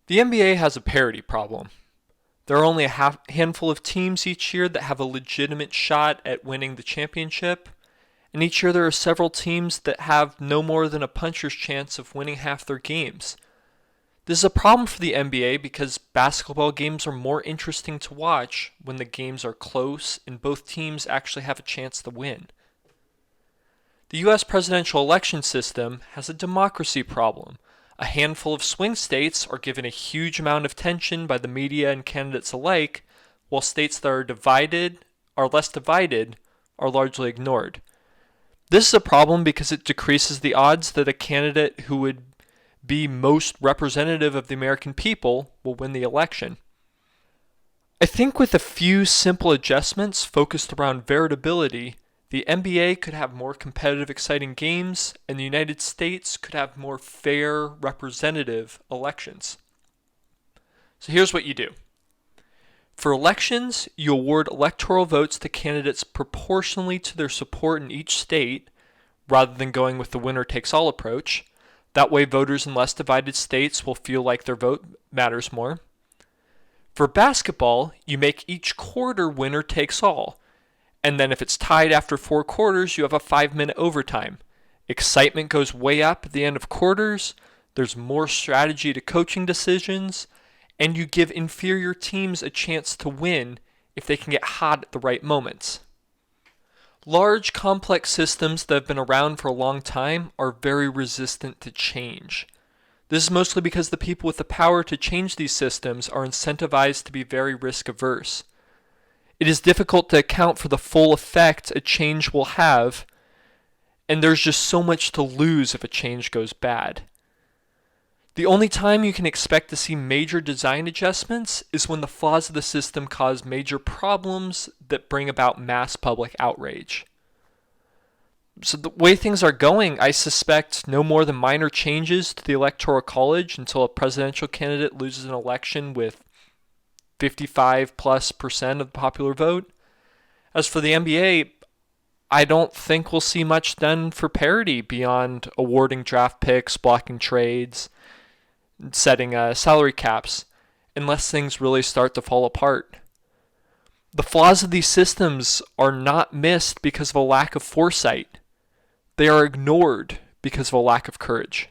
The NBA has a parity problem. There are only a handful of teams each year that have a legitimate shot at winning the championship, and each year there are several teams that have no more than a puncher's chance of winning half their games. This is a problem for the NBA because basketball games are more interesting to watch when the games are close and both teams actually have a chance to win. The US presidential election system has a democracy problem. A handful of swing states are given a huge amount of attention by the media and candidates alike, while states that are less divided, are largely ignored. This is a problem because it decreases the odds that a candidate who would be most representative of the American people will win the election. I think with a few simple adjustments focused around variability, the NBA could have more competitive, exciting games, and the United States could have more fair, representative elections. So here's what you do. For elections, you award electoral votes to candidates proportionally to their support in each state, rather than going with the winner-takes-all approach. That way, voters in less divided states will feel like their vote matters more. For basketball, you make each quarter winner-takes-all. And then if it's tied after 4 quarters, you have a 5-minute overtime. Excitement goes way up at the end of quarters, there's more strategy to coaching decisions, and you give inferior teams a chance to win if they can get hot at the right moments. Large, complex systems that have been around for a long time are very resistant to change. This is mostly because the people with the power to change these systems are incentivized to be very risk-averse. It is difficult to account for the full effect a change will have, and there's just so much to lose if a change goes bad. The only time you can expect to see major design adjustments is when the flaws of the system cause major problems that bring about mass public outrage. So the way things are going, I suspect no more than minor changes to the Electoral College until a presidential candidate loses an election with 55+% of the popular vote. As for the NBA, I don't think we'll see much done for parity beyond awarding draft picks, blocking trades, setting salary caps, unless things really start to fall apart. The flaws of these systems are not missed because of a lack of foresight. They are ignored because of a lack of courage.